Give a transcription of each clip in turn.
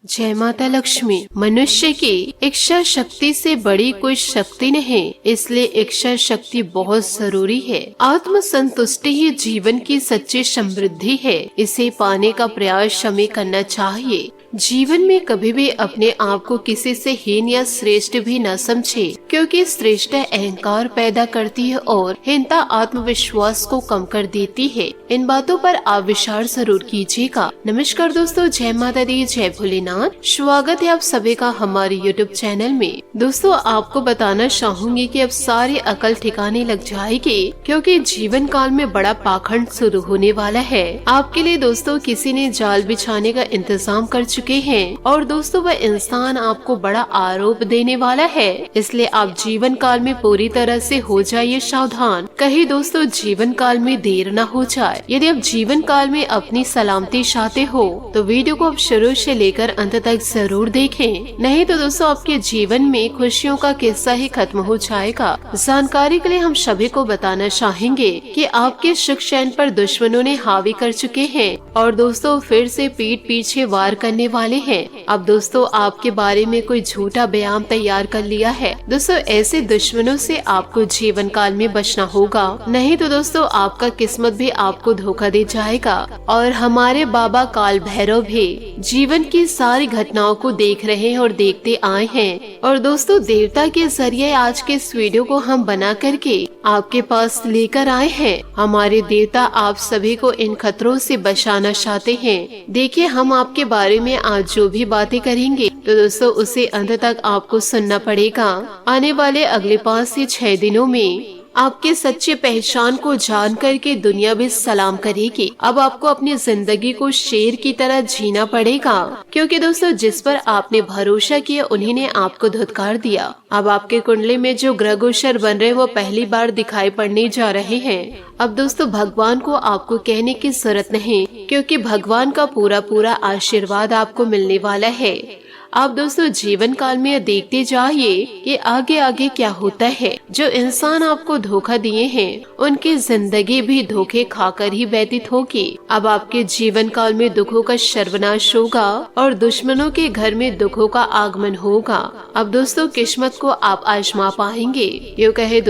जय माता लक्ष्मी। मनुष्य की इच्छा शक्ति से बड़ी कोई शक्ति नहीं, इसलिए इच्छा शक्ति बहुत जरूरी है। आत्म संतुष्टि ही जीवन की सच्ची समृद्धि है। इसे पाने का प्रयास हमें करना चाहिए। जीवन में कभी भी अपने आप को किसी से हीन या श्रेष्ठ भी न समझे, क्योंकि श्रेष्ठ अहंकार पैदा करती है और हीनता आत्मविश्वास को कम कर देती है। इन बातों पर आप विचार जरूर कीजिएगा। नमस्कार दोस्तों, जय माता दी, जय भोलेनाथ। स्वागत है आप सभी का हमारे YouTube चैनल में। दोस्तों, आपको बताना चाहूंगी कि अब सारी अकल ठिकाने लग जाएगी, क्योंकि जीवन काल में बड़ा पाखंड शुरू होने वाला है। आपके लिए दोस्तों किसी ने जाल बिछाने का इंतजाम कर चुके हैं और दोस्तों वह इंसान आपको बड़ा आरोप देने वाला है, इसलिए आप जीवन काल में पूरी तरह से हो जाइए सावधान। कहीं दोस्तों जीवन काल में देर न हो जाए। यदि आप जीवन काल में अपनी सलामती चाहते हो तो वीडियो को आप शुरू से लेकर अंत तक जरूर देखें, नहीं तो दोस्तों आपके जीवन में खुशियों का किस्सा ही खत्म हो जाएगा। जानकारी के लिए हम सभी को बताना चाहेंगे कि आपके सुख चैन पर दुश्मनों ने हावी कर चुके हैं और दोस्तों फिर से पीठ पीछे वार करने वाले हैं। अब दोस्तों आपके बारे में कोई झूठा बयान तैयार कर लिया है। दोस्तों ऐसे दुश्मनों से आपको जीवन काल में बचना होगा, नहीं तो दोस्तों आपका किस्मत भी आपको धोखा दे जाएगा। और हमारे बाबा काल भैरव भी जीवन की सारी घटनाओं को देख रहे हैं और देखते आए हैं। और दोस्तों देवता के जरिए आज के इस वीडियो को हम बना करके आपके पास लेकर आए हैं। हमारे देवता आप सभी को इन खतरों से बचाना चाहते हैं। देखिए हम आपके बारे में आज जो भी बातें करेंगे तो दोस्तों उसे अंत तक आपको सुनना पड़ेगा। आने वाले अगले 5 से 6 दिनों में आपके सच्चे पहचान को जान करके दुनिया भी सलाम करेगी। अब आपको अपनी जिंदगी को शेर की तरह जीना पड़ेगा, क्योंकि दोस्तों जिस पर आपने भरोसा किया उन्हीं ने आपको धुतकार दिया। अब आपके कुंडली में जो ग्रह गोचर बन रहे वो पहली बार दिखाई पड़ने जा रहे हैं। अब दोस्तों भगवान को आपको कहने की जरूरत नहीं, क्योंकि भगवान का पूरा आशीर्वाद आपको मिलने वाला है। आप दोस्तों जीवन काल में देखते जाइए कि आगे आगे क्या होता है। जो इंसान आपको धोखा दिए हैं उनकी जिंदगी भी धोखे खाकर ही व्यतीत होगी। अब आपके जीवन काल में दुखों का सर्वनाश होगा और दुश्मनों के घर में दुखों का आगमन होगा। अब दोस्तों किस्मत को आप आजमा पाएंगे। यूँ कहे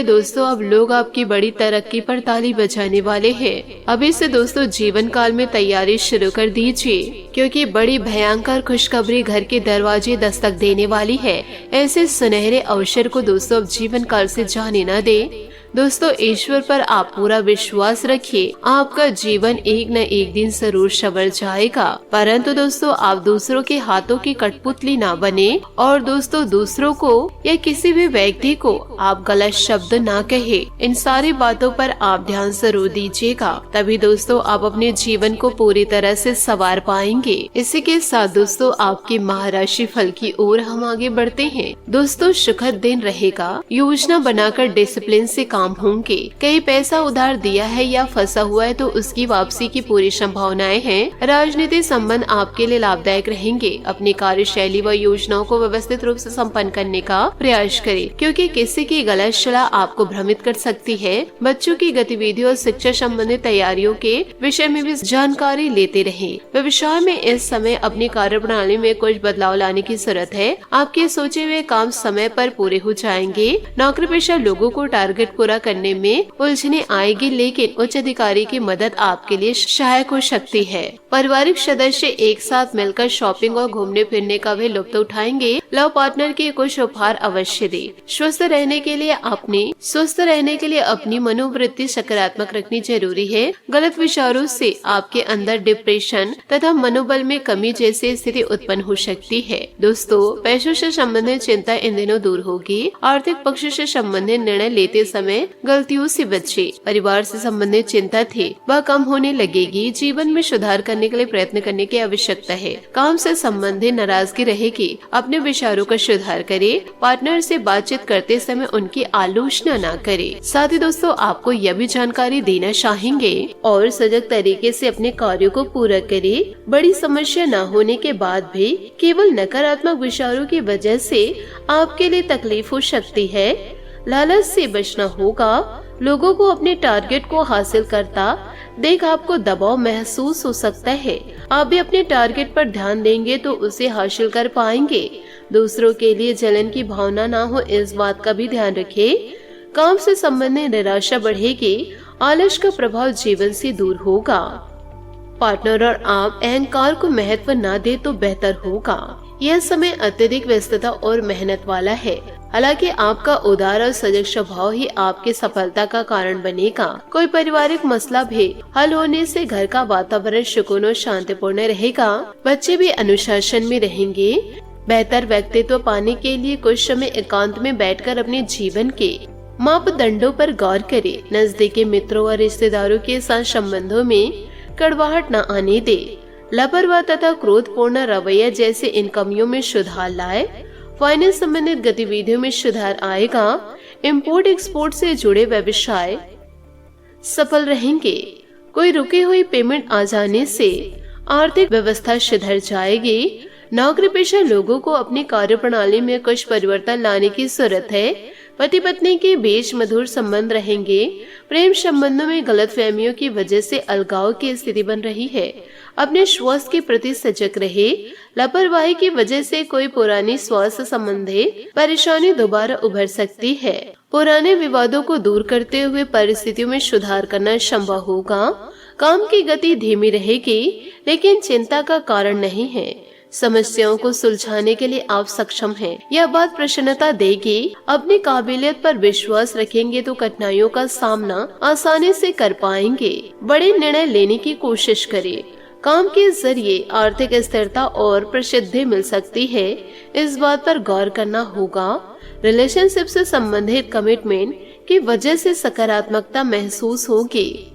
दोस्तों अब लोग आपकी बड़ी तरक्की पर ताली बजाने वाले हैं। अभी से दोस्तों जीवन काल में तैयारी शुरू कर दीजिए, क्योंकि बड़ी भयंकर खुशखबरी घर के दरवाजे दस्तक देने वाली है। ऐसे सुनहरे अवसर को दोस्तों अब जीवन काल से जाने न दे। दोस्तों ईश्वर पर आप पूरा विश्वास रखिए, आपका जीवन एक न एक दिन जरूर संवर जाएगा। परंतु दोस्तों आप दूसरों के हाथों की कठपुतली ना बने और दोस्तों दूसरों को या किसी भी व्यक्ति को आप गलत शब्द ना कहे। इन सारी बातों पर आप ध्यान जरूर दीजिएगा, तभी दोस्तों आप अपने जीवन को पूरी तरह से संवार पाएंगे। इसी के साथ दोस्तों आपके महाराशि फल की ओर हम आगे बढ़ते हैं। दोस्तों सुखद दिन रहेगा। योजना बनाकर डिसिप्लिन से काम होंगे। कहीं पैसा उधार दिया है या फंसा हुआ है तो उसकी वापसी की पूरी संभावनाएं हैं। राजनीतिक संबंध आपके लिए लाभदायक रहेंगे। अपनी कार्यशैली व योजनाओं को व्यवस्थित रूप से संपन्न करने का प्रयास करें, क्योंकि किसी की गलत सलाह आपको भ्रमित कर सकती है। बच्चों की गतिविधियों और शिक्षा संबंधित तैयारियों के विषय में भी जानकारी लेते रहें। व्यवसाय में इस समय अपनी कार्य प्रणाली में कुछ बदलाव लाने की जरूरत है। आपके सोचे हुए काम समय पर पूरे हो जाएंगे। नौकरी पेशा लोगों को टारगेट पूरा करने में उलझने आएगी, लेकिन उच्च अधिकारी की मदद आपके लिए सहायक हो सकती है। पारिवारिक सदस्य एक साथ मिलकर शॉपिंग और घूमने फिरने का भी लुत्फ उठाएंगे। लव पार्टनर के कुछ उपहार अवश्य दे। स्वस्थ रहने के लिए अपनी मनोवृत्ति सकारात्मक रखनी जरूरी है। गलत विचारों से आपके अंदर डिप्रेशन तथा मनोबल में कमी जैसी स्थिति उत्पन्न हो सकती है। दोस्तों पैसों से संबंधित चिंता इन दिनों दूर होगी। आर्थिक पक्ष से संबंधित निर्णय लेते समय गलतियों से बचे। परिवार से संबंधित चिंता थी वह कम होने लगेगी। जीवन में सुधार करने के लिए प्रयत्न करने की आवश्यकता है। काम से संबंधित नाराजगी रहेगी, अपने विचारों का सुधार करें। पार्टनर से बातचीत करते समय उनकी आलोचना न करें। साथ ही दोस्तों आपको यह भी जानकारी देना चाहेंगे और सजग तरीके से अपने कार्यों को पूरा करें। बड़ी समस्या न होने के बाद भी केवल नकारात्मक विचारों की वजह से आपके लिए तकलीफ हो सकती है। लालच से बचना होगा। लोगों को अपने टारगेट को हासिल करता देख आपको दबाव महसूस हो सकता है। आप भी अपने टारगेट पर ध्यान देंगे तो उसे हासिल कर पाएंगे। दूसरों के लिए जलन की भावना ना हो, इस बात का भी ध्यान रखें। काम से संबंधित निराशा बढ़ेगी, आलस का प्रभाव जीवन से दूर होगा। पार्टनर और आप अहंकार को महत्व ना दे तो बेहतर होगा। यह समय अत्यधिक व्यस्तता और मेहनत वाला है। हालांकि आपका उदार और सजग स्वभाव ही आपके सफलता का कारण बनेगा। कोई पारिवारिक मसला भी हल होने से घर का वातावरण सुकून और शांतिपूर्ण रहेगा। बच्चे भी अनुशासन में रहेंगे। बेहतर व्यक्तित्व पाने के लिए कुछ समय एकांत में बैठकर अपने जीवन के मापदंडों पर गौर करें। नजदीकी मित्रों और रिश्तेदारों के साथ संबंधों में कड़वाहट न आने दे। लापरवाह तथा क्रोधपूर्ण रवैया जैसे इन कमियों में सुधार लाए। फाइनेंस संबंधित गतिविधियों में सुधार आएगा। इंपोर्ट एक्सपोर्ट से जुड़े व्यवसाय सफल रहेंगे। कोई रुकी हुई पेमेंट आ जाने से आर्थिक व्यवस्था सुधर जाएगी। नौकरी पेशा लोगों को अपनी कार्य प्रणाली में कुछ परिवर्तन लाने की जरूरत है। पति पत्नी के बीच मधुर संबंध रहेंगे। प्रेम संबंधों में गलतफहमियों की वजह से अलगाव की स्थिति बन रही है। अपने स्वास्थ्य के प्रति सजग रहे। लापरवाही की वजह से कोई पुरानी स्वास्थ्य संबंधी परेशानी दोबारा उभर सकती है। पुराने विवादों को दूर करते हुए परिस्थितियों में सुधार करना संभव होगा। काम की गति धीमी रहेगी, लेकिन चिंता का कारण नहीं है। समस्याओं को सुलझाने के लिए आप सक्षम हैं। यह बात प्रसन्नता देगी। अपनी काबिलियत पर विश्वास रखेंगे तो कठिनाइयों का सामना आसानी से कर पाएंगे। बड़े निर्णय लेने की कोशिश करें। काम के जरिए आर्थिक स्थिरता और प्रसिद्धि मिल सकती है, इस बात पर गौर करना होगा। रिलेशनशिप से संबंधित कमिटमेंट की वजह से सकारात्मकता महसूस होगी।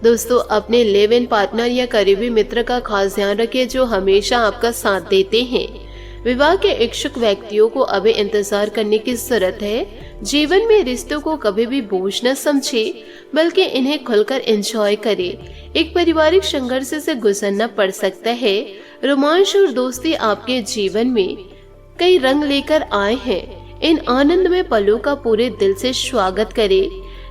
दोस्तों, अपने लिव इन पार्टनर या करीबी मित्र का खास ध्यान रखें जो हमेशा आपका साथ देते हैं। विवाह के इच्छुक व्यक्तियों को अभी इंतजार करने की जरूरत है। जीवन में रिश्तों को कभी भी बोझ न समझे, बल्कि इन्हें खुलकर एंजॉय करें। एक पारिवारिक संघर्ष से गुजरना पड़ सकता है। रोमांच और दोस्ती आपके जीवन में कई रंग लेकर आए हैं। इन आनंदमय पलों का पूरे दिल से स्वागत करें।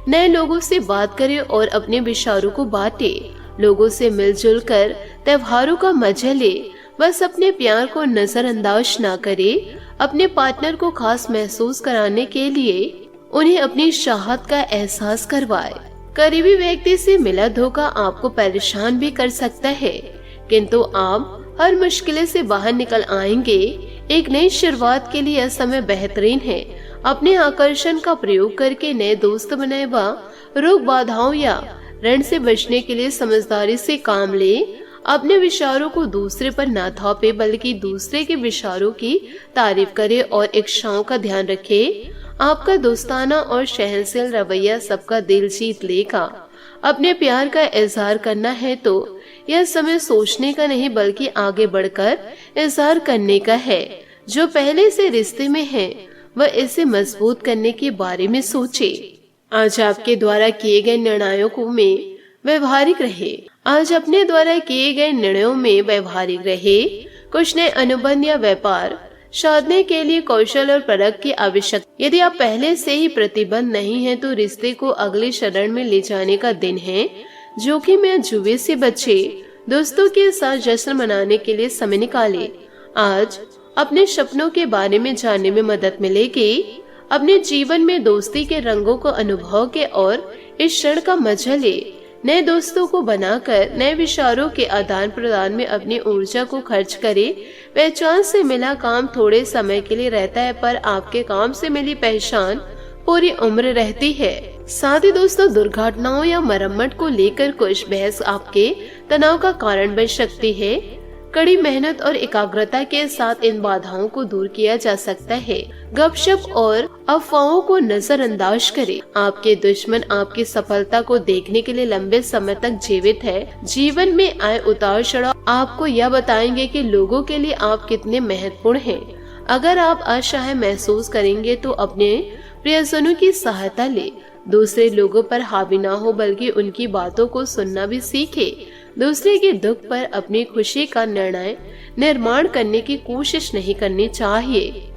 नए लोगों से बात करें और अपने विचारों को बांटें। लोगों से मिलजुल कर त्योहारों का मजा ले। बस अपने प्यार को नजरअंदाज ना करें। अपने पार्टनर को खास महसूस कराने के लिए उन्हें अपनी चाहत का एहसास करवाए। करीबी व्यक्ति से मिला धोखा आपको परेशान भी कर सकता है, किंतु आप हर मुश्किल से बाहर निकल आएंगे। एक नई शुरुआत के लिए यह समय बेहतरीन है। अपने आकर्षण का प्रयोग करके नए दोस्त बनाए व रोग बाधाओं या ऋण से बचने के लिए समझदारी से काम ले। अपने विचारों को दूसरे पर न थोपे, बल्कि दूसरे के विचारों की तारीफ करे और इच्छाओं का ध्यान रखे। आपका दोस्ताना और सहनशील रवैया सबका दिल जीत लेगा। अपने प्यार का इजहार करना है तो यह समय सोचने का नहीं, बल्कि आगे बढ़कर इजहार करने का है। जो पहले से रिश्ते में है वह इसे मजबूत करने के बारे में सोचे। आज आपके द्वारा किए गए निर्णयों में व्यवहारिक रहे। आज अपने द्वारा किए गए निर्णयों में व्यवहारिक रहे। कुछ नए अनुबंध या व्यापार साधने के लिए कौशल और परख की आवश्यकता। यदि आप पहले से ही प्रतिबद्ध नहीं हैं, तो रिश्ते को अगले चरण में ले जाने का दिन है। जोखिम या जुए से बचे। दोस्तों के साथ जश्न मनाने के लिए समय निकालें। आज अपने सपनों के बारे में जानने में मदद मिलेगी। अपने जीवन में दोस्ती के रंगों को अनुभव के और इस क्षण का मजा ले। नए दोस्तों को बनाकर नए विचारों के आदान प्रदान में अपनी ऊर्जा को खर्च करें। पहचान से मिला काम थोड़े समय के लिए रहता है, पर आपके काम से मिली पहचान पूरी उम्र रहती है। साथ ही दोस्तों, दुर्घटनाओं या मरम्मत को लेकर कुछ बहस आपके तनाव का कारण बन सकती है। कड़ी मेहनत और एकाग्रता के साथ इन बाधाओं को दूर किया जा सकता है। गपशप और अफवाहों को नजरअंदाज करें। आपके दुश्मन आपकी सफलता को देखने के लिए लंबे समय तक जीवित है। जीवन में आए उतार चढ़ाव आपको यह बताएंगे कि लोगों के लिए आप कितने महत्वपूर्ण हैं। अगर आप असहाय महसूस करेंगे तो अपने प्रियजनों की सहायता ले। दूसरे लोगों पर हावी ना हो, बल्कि उनकी बातों को सुनना भी सीखे। दूसरे के दुख पर अपनी खुशी का निर्माण करने की कोशिश नहीं करनी चाहिए।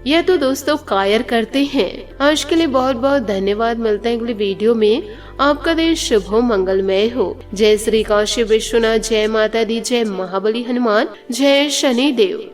यह तो दोस्तों कायर करते हैं। आज के लिए बहुत बहुत धन्यवाद। मिलते हैं अगले वीडियो में। आपका दिन शुभ हो, मंगलमय हो। जय श्री काशी विश्वनाथ, जय माता दी, जय महाबली हनुमान, जय शनि देव।